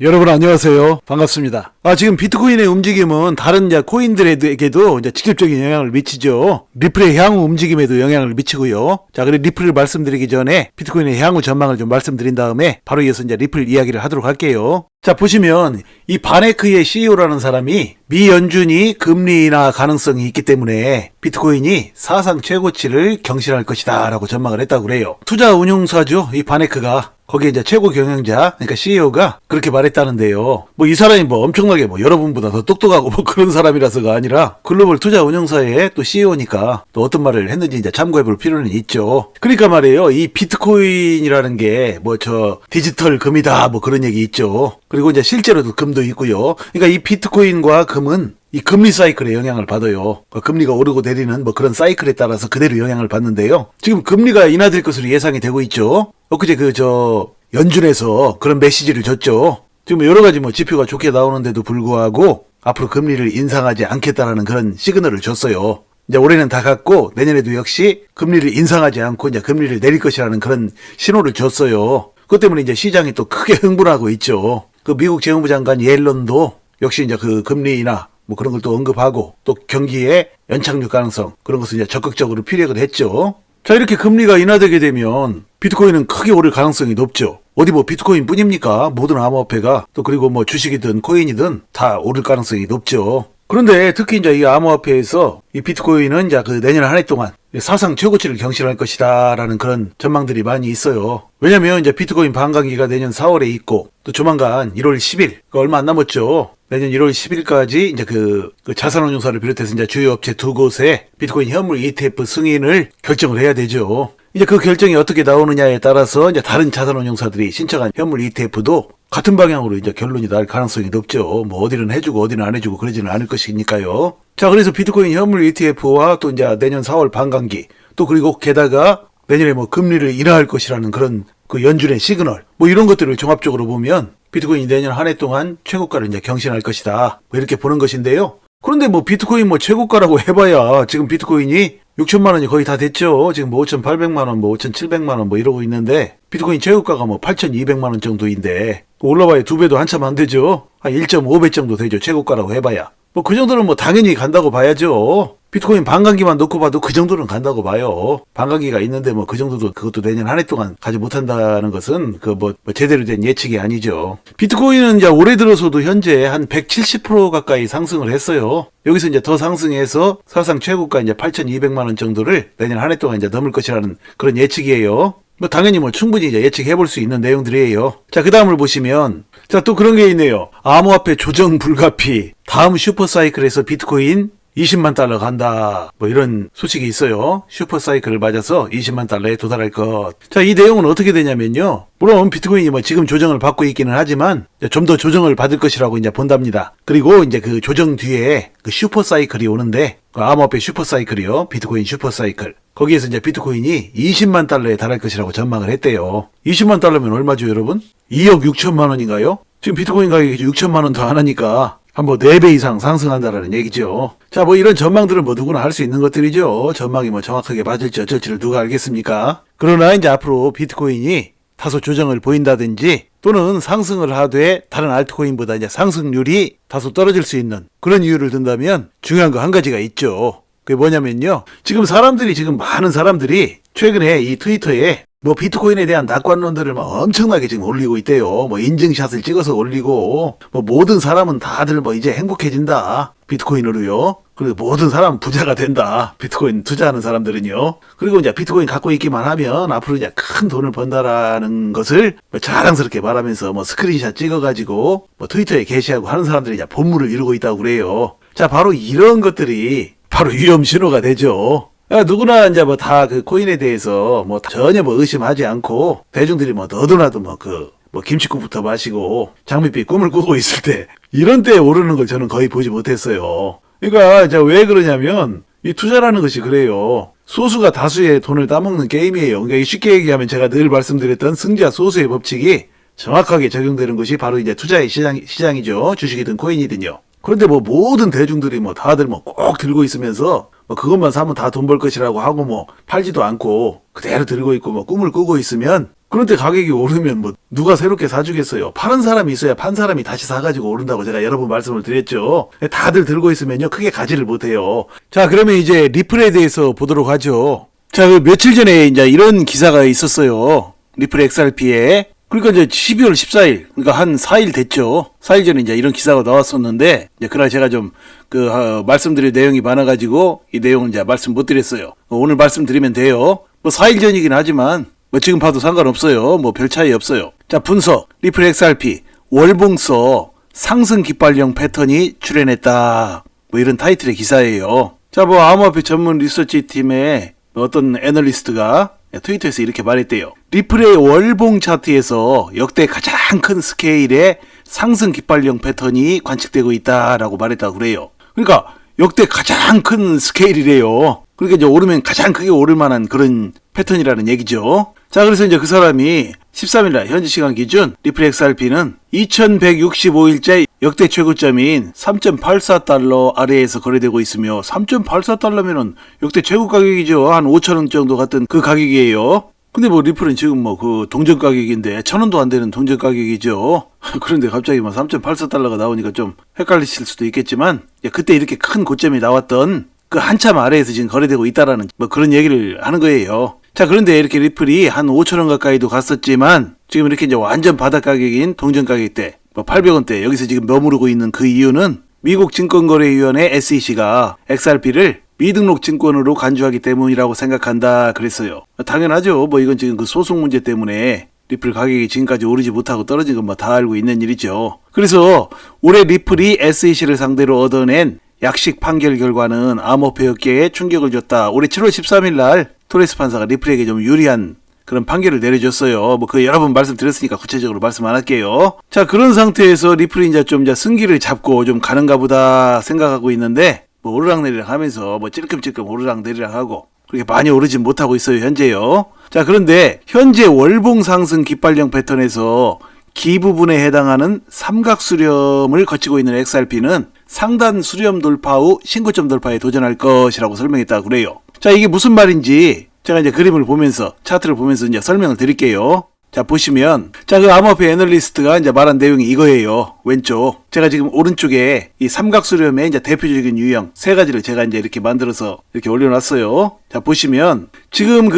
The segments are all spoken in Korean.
여러분 안녕하세요. 반갑습니다. 지금 비트코인의 움직임은 다른 코인들에게도 직접적인 영향을 미치죠. 리플의 향후 움직임에도 영향을 미치고요. 자, 그리고 리플을 말씀드리기 전에 비트코인의 향후 전망을 좀 말씀드린 다음에 바로 이어서 리플 이야기를 하도록 할게요. 자, 보시면 이 바네크의 CEO라는 사람이 미 연준이 금리 인하 가능성이 있기 때문에 비트코인이 사상 최고치를 경신할 것이다 라고 전망을 했다고 그래요. 투자 운용사죠. 이 바네크가 거기에 최고 경영자, 그러니까 CEO가 그렇게 말했다는데요. 이 사람이 엄청나게 여러분보다 더 똑똑하고 그런 사람이라서가 아니라 글로벌 투자 운용사의 또 CEO니까 또 어떤 말을 했는지 참고해 볼 필요는 있죠. 그러니까 말이에요. 이 비트코인이라는 게 디지털 금이다 그런 얘기 있죠. 그리고 실제로도 금도 있고요. 그러니까 이 비트코인과 금은 이 금리 사이클에 영향을 받아요. 금리가 오르고 내리는 그런 사이클에 따라서 그대로 영향을 받는데요. 지금 금리가 인하될 것으로 예상이 되고 있죠. 엊그제 연준에서 그런 메시지를 줬죠. 지금 여러 가지 지표가 좋게 나오는데도 불구하고 앞으로 금리를 인상하지 않겠다라는 그런 시그널을 줬어요. 이제 올해는 다 갔고 내년에도 역시 금리를 인상하지 않고 이제 금리를 내릴 것이라는 그런 신호를 줬어요. 그것 때문에 이제 시장이 또 크게 흥분하고 있죠. 미국 재무부 장관 옐런도 역시 그 금리 인하 그런 걸 또 언급하고 또 경기의 연착륙 가능성 그런 것을 이제 적극적으로 피력을 했죠. 자, 이렇게 금리가 인하되게 되면 비트코인은 크게 오를 가능성이 높죠. 어디 비트코인 뿐입니까? 모든 암호화폐가 또 그리고 주식이든 코인이든 다 오를 가능성이 높죠. 그런데 특히 이제 이 암호화폐에서 이 비트코인은 내년 한 해 동안 사상 최고치를 경신할 것이다라는 그런 전망들이 많이 있어요. 왜냐면 이제 비트코인 반감기가 내년 4월에 있고 또 조만간 1월 10일, 얼마 안 남았죠. 내년 1월 10일까지 이제 그 자산운용사를 비롯해서 이제 주요 업체 두 곳에 비트코인 현물 ETF 승인을 결정을 해야 되죠. 이제 그 결정이 어떻게 나오느냐에 따라서 이제 다른 자산운용사들이 신청한 현물 ETF도 같은 방향으로 이제 결론이 날 가능성이 높죠. 어디는 해주고 어디는 안 해주고 그러지는 않을 것이니까요. 자, 그래서 비트코인 현물 ETF와 또 이제 내년 4월 반감기 또 그리고 게다가 내년에 금리를 인하할 것이라는 그런 연준의 시그널 이런 것들을 종합적으로 보면 비트코인이 내년 한 해 동안 최고가를 이제 경신할 것이다. 이렇게 보는 것인데요. 그런데 비트코인 최고가라고 해봐야 지금 비트코인이 6천만 원이 거의 다 됐죠. 지금 5,800만 원, 5,700만 원 이러고 있는데 비트코인 최고가가 8,200만 원 정도인데 올라봐야 두 배도 한참 안 되죠. 한 1.5배 정도 되죠. 최고가라고 해봐야. 그 정도는 당연히 간다고 봐야죠. 비트코인 반감기만 놓고 봐도 그 정도는 간다고 봐요. 반감기가 있는데 그 정도도 그것도 내년 한 해 동안 가지 못한다는 것은 제대로 된 예측이 아니죠. 비트코인은 이제 올해 들어서도 현재 한 170% 가까이 상승을 했어요. 여기서 이제 더 상승해서 사상 최고가 이제 8,200만 원 정도를 내년 한 해 동안 이제 넘을 것이라는 그런 예측이에요. 당연히 충분히 이제 예측해 볼 수 있는 내용들이에요. 자, 그 다음을 보시면 자, 또 그런 게 있네요. 암호화폐 조정 불가피. 다음 슈퍼사이클에서 비트코인 20만 달러 간다. 이런 소식이 있어요. 슈퍼사이클을 맞아서 20만 달러에 도달할 것. 자, 이 내용은 어떻게 되냐면요. 물론 비트코인이 지금 조정을 받고 있기는 하지만 좀 더 조정을 받을 것이라고 이제 본답니다. 그리고 이제 그 조정 뒤에 슈퍼사이클이 오는데 암호화폐 슈퍼사이클이요. 비트코인 슈퍼사이클. 거기에서 이제 비트코인이 20만 달러에 달할 것이라고 전망을 했대요. 20만 달러면 얼마죠, 여러분? 2억 6천만 원인가요? 지금 비트코인 가격이 6천만 원 더 안 하니까 한 4배 이상 상승한다라는 얘기죠. 자, 이런 전망들은 누구나 할 수 있는 것들이죠. 전망이 정확하게 맞을지 어쩔지를 누가 알겠습니까? 그러나 이제 앞으로 비트코인이 다소 조정을 보인다든지 또는 상승을 하되 다른 알트코인보다 이제 상승률이 다소 떨어질 수 있는 그런 이유를 든다면 중요한 거 한 가지가 있죠. 그게 뭐냐면요. 지금 많은 사람들이 최근에 이 트위터에 비트코인에 대한 낙관론들을 엄청나게 지금 올리고 있대요. 인증샷을 찍어서 올리고, 모든 사람은 다들 이제 행복해진다. 비트코인으로요. 그리고 모든 사람은 부자가 된다. 비트코인 투자하는 사람들은요. 그리고 이제 비트코인 갖고 있기만 하면 앞으로 이제 큰 돈을 번다라는 것을 자랑스럽게 말하면서 스크린샷 찍어가지고 트위터에 게시하고 하는 사람들이 이제 본물을 이루고 있다고 그래요. 자, 바로 이런 것들이 바로 위험 신호가 되죠. 누구나 이제 다 코인에 대해서 전혀 의심하지 않고 대중들이 너도나도 김치국부터 마시고 장밋빛 꿈을 꾸고 있을 때 이런 때에 오르는 걸 저는 거의 보지 못했어요. 그러니까 왜 그러냐면 이 투자라는 것이 그래요. 소수가 다수의 돈을 따먹는 게임이에요. 그러니까 쉽게 얘기하면 제가 늘 말씀드렸던 승자 소수의 법칙이 정확하게 적용되는 것이 바로 이제 투자의 시장이죠. 주식이든 코인이든요. 그런데 모든 대중들이 다들 꼭 들고 있으면서 그것만 사면 다 돈 벌 것이라고 하고 팔지도 않고 그대로 들고 있고 꿈을 꾸고 있으면 그런데 가격이 오르면 뭐 누가 새롭게 사주겠어요. 파는 사람이 있어야 판 사람이 다시 사가지고 오른다고 제가 여러 번 말씀을 드렸죠. 다들 들고 있으면요 크게 가지를 못해요. 자, 그러면 이제 리플에 대해서 보도록 하죠. 자, 그 며칠 전에 이제 이런 기사가 있었어요. 리플 XRP에. 그러니까 이제 12월 14일, 그러니까 한 4일 됐죠. 4일 전에 이제 이런 기사가 나왔었는데, 이제 그날 제가 좀 말씀드릴 내용이 많아가지고 이 내용을 이제 말씀 못 드렸어요. 오늘 말씀드리면 돼요. 뭐 4일 전이긴 하지만 뭐 지금 봐도 상관없어요. 뭐 별 차이 없어요. 자, 분석. 리플 XRP 월봉서 상승 깃발령 패턴이 출현했다. 뭐 이런 타이틀의 기사예요. 자, 뭐 암호화폐 전문 리서치 팀의 어떤 애널리스트가 트위터에서 이렇게 말했대요. 리플의 월봉 차트에서 역대 가장 큰 스케일의 상승 깃발령 패턴이 관측되고 있다라고 말했다고 그래요. 그러니까 역대 가장 큰 스케일이래요. 그러니까 이제 오르면 가장 크게 오를 만한 그런 패턴이라는 얘기죠. 자, 그래서 이제 그 사람이 13일날 현지 시간 기준 리플 XRP는 2165일째 역대 최고점인 3.84달러 아래에서 거래되고 있으며 3.84달러면은 역대 최고 가격이죠. 한 5,000원 정도 같은 그 가격이에요. 근데 뭐 리플은 지금 뭐 그 동전 가격인데 1,000원도 안 되는 동전 가격이죠. 그런데 갑자기 뭐 3.84달러가 나오니까 좀 헷갈리실 수도 있겠지만 그때 이렇게 큰 고점이 나왔던 그 한참 아래에서 지금 거래되고 있다라는 뭐 그런 얘기를 하는 거예요. 자, 그런데 이렇게 리플이 한 5,000원 가까이도 갔었지만 지금 이렇게 이제 완전 바닥 가격인 동전 가격대 뭐 800원대 여기서 지금 머무르고 있는 그 이유는 미국 증권거래위원회 SEC가 XRP를 미등록 증권으로 간주하기 때문이라고 생각한다 그랬어요. 당연하죠. 뭐 이건 지금 그 소송 문제 때문에 리플 가격이 지금까지 오르지 못하고 떨어진 건 뭐 다 알고 있는 일이죠. 그래서 올해 리플이 SEC를 상대로 얻어낸 약식 판결 결과는 암호화폐 업계에 충격을 줬다. 올해 7월 13일 날 토레스 판사가 리플에게 좀 유리한 그런 판결을 내려줬어요. 뭐 그 여러 번 말씀드렸으니까 구체적으로 말씀 안 할게요. 자, 그런 상태에서 리플이 이제 좀 승기를 잡고 좀 가는가 보다 생각하고 있는데 뭐 오르락내리락 하면서 뭐 찔끔찔끔 오르락내리락 하고 그렇게 많이 오르진 못하고 있어요, 현재요. 자, 그런데 현재 월봉 상승 깃발령 패턴에서 기 부분에 해당하는 삼각 수렴을 거치고 있는 XRP는 상단 수렴 돌파 후 신고점 돌파에 도전할 것이라고 설명했다고 그래요. 자, 이게 무슨 말인지 제가 이제 그림을 보면서 차트를 보면서 이제 설명을 드릴게요. 자, 보시면 자, 그 암호화폐 애널리스트가 이제 말한 내용이 이거예요. 왼쪽. 제가 지금 오른쪽에 이 삼각 수렴의 이제 대표적인 유형 세 가지를 제가 이제 이렇게 만들어서 이렇게 올려놨어요. 자, 보시면 지금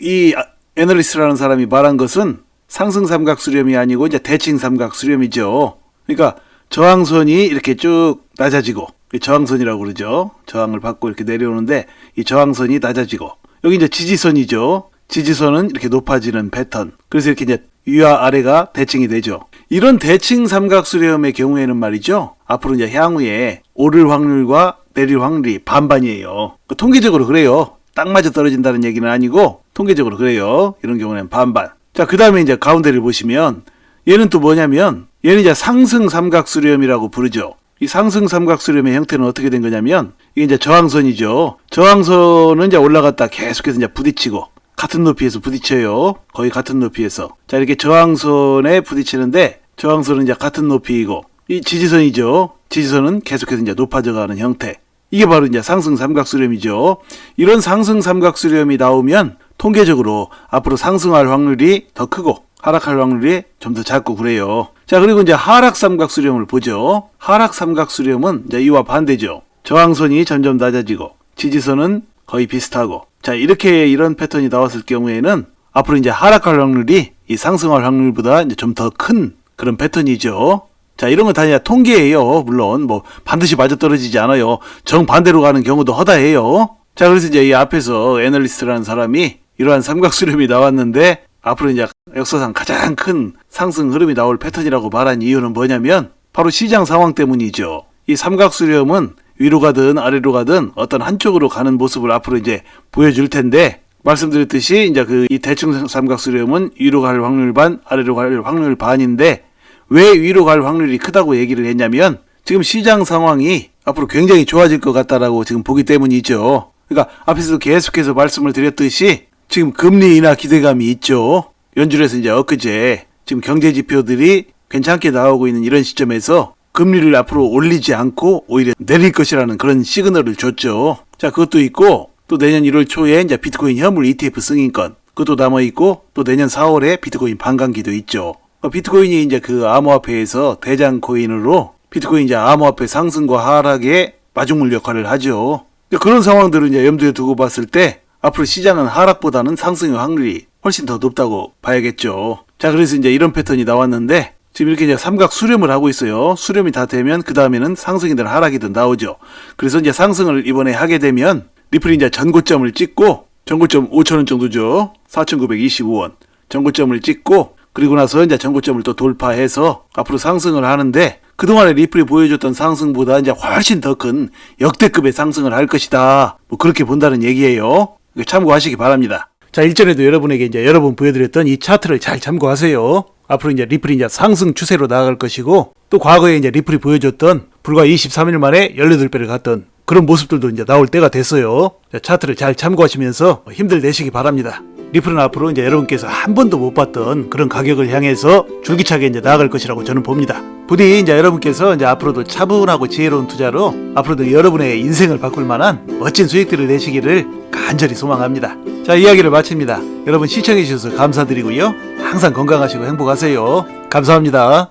이 애널리스트라는 사람이 말한 것은 상승 삼각 수렴이 아니고 이제 대칭 삼각 수렴이죠. 그러니까 저항선이 이렇게 쭉 낮아지고 저항선이라고 그러죠. 저항을 받고 이렇게 내려오는데 이 저항선이 낮아지고 여기 이제 지지선이죠. 지지선은 이렇게 높아지는 패턴. 그래서 이렇게 이제 위와 아래가 대칭이 되죠. 이런 대칭 삼각 수렴의 경우에는 말이죠. 앞으로 이제 향후에 오를 확률과 내릴 확률이 반반이에요. 통계적으로 그래요. 딱 맞아 떨어진다는 얘기는 아니고 통계적으로 그래요. 이런 경우는 반반. 자, 그 다음에 이제 가운데를 보시면 얘는 또 뭐냐면 얘는 이제 상승 삼각 수렴이라고 부르죠. 이 상승 삼각 수렴의 형태는 어떻게 된 거냐면 이게 이제 저항선이죠. 저항선은 이제 올라갔다 계속해서 이제 부딪히고 같은 높이에서 부딪혀요. 거의 같은 높이에서. 자, 이렇게 저항선에 부딪히는데 저항선은 이제 같은 높이이고 이 지지선이죠. 지지선은 계속해서 이제 높아져 가는 형태. 이게 바로 이제 상승 삼각 수렴이죠. 이런 상승 삼각 수렴이 나오면 통계적으로 앞으로 상승할 확률이 더 크고 하락할 확률이 좀 더 작고 그래요. 자, 그리고 이제 하락 삼각 수렴을 보죠. 하락 삼각 수렴은 이제 이와 반대죠. 저항선이 점점 낮아지고 지지선은 거의 비슷하고. 자, 이렇게 이런 패턴이 나왔을 경우에는 앞으로 이제 하락할 확률이 이 상승할 확률보다 이제 좀 더 큰 그런 패턴이죠. 자, 이런 건 다 통계예요. 물론 뭐 반드시 맞아떨어지지 않아요. 정반대로 가는 경우도 허다해요. 자, 그래서 이제 이 앞에서 애널리스트라는 사람이 이러한 삼각 수렴이 나왔는데 앞으로 이제 역사상 가장 큰 상승 흐름이 나올 패턴이라고 말한 이유는 뭐냐면 바로 시장 상황 때문이죠. 이 삼각 수렴은 위로 가든 아래로 가든 어떤 한쪽으로 가는 모습을 앞으로 이제 보여줄 텐데 말씀드렸듯이 이제 이 대칭 삼각 수렴은 위로 갈 확률 반, 아래로 갈 확률 반인데 왜 위로 갈 확률이 크다고 얘기를 했냐면 지금 시장 상황이 앞으로 굉장히 좋아질 것 같다라고 지금 보기 때문이죠. 그러니까 앞에서도 계속해서 말씀을 드렸듯이 지금 금리 인하 기대감이 있죠. 연준에서 이제 엊그제 지금 경제 지표들이 괜찮게 나오고 있는 이런 시점에서 금리를 앞으로 올리지 않고 오히려 내릴 것이라는 그런 시그널을 줬죠. 자, 그것도 있고 또 내년 1월 초에 이제 비트코인 현물 ETF 승인권 그것도 남아있고, 또 내년 4월에 비트코인 반감기도 있죠. 비트코인이 이제 그 암호화폐에서 대장 코인으로 비트코인 이제 암호화폐 상승과 하락의 마중물 역할을 하죠. 그런 상황들을 이제 염두에 두고 봤을 때 앞으로 시장은 하락보다는 상승의 확률이 훨씬 더 높다고 봐야겠죠. 자, 그래서 이제 이런 패턴이 나왔는데 지금 이렇게 이제 삼각 수렴을 하고 있어요. 수렴이 다 되면 그 다음에는 상승이든 하락이든 나오죠. 그래서 이제 상승을 이번에 하게 되면 리플이 이제 전고점을 찍고, 전고점 5,000원 정도죠. 4,925원. 전고점을 찍고, 그리고 나서 이제 전고점을 또 돌파해서 앞으로 상승을 하는데, 그동안에 리플이 보여줬던 상승보다 이제 훨씬 더 큰 역대급의 상승을 할 것이다. 뭐 그렇게 본다는 얘기예요. 참고하시기 바랍니다. 자, 일전에도 여러분에게 이제 여러 번 보여드렸던 이 차트를 잘 참고하세요. 앞으로 이제 리플이 이제 상승 추세로 나아갈 것이고, 또 과거에 이제 리플이 보여줬던 불과 23일 만에 18배를 갔던 그런 모습들도 이제 나올 때가 됐어요. 자, 차트를 잘 참고하시면서 힘들 내시기 바랍니다. 리플은 앞으로 이제 여러분께서 한 번도 못 봤던 그런 가격을 향해서 줄기차게 이제 나아갈 것이라고 저는 봅니다. 부디 이제 여러분께서 이제 앞으로도 차분하고 지혜로운 투자로 앞으로도 여러분의 인생을 바꿀 만한 멋진 수익들을 내시기를 간절히 소망합니다. 자, 이야기를 마칩니다. 여러분 시청해 주셔서 감사드리고요. 항상 건강하시고 행복하세요. 감사합니다.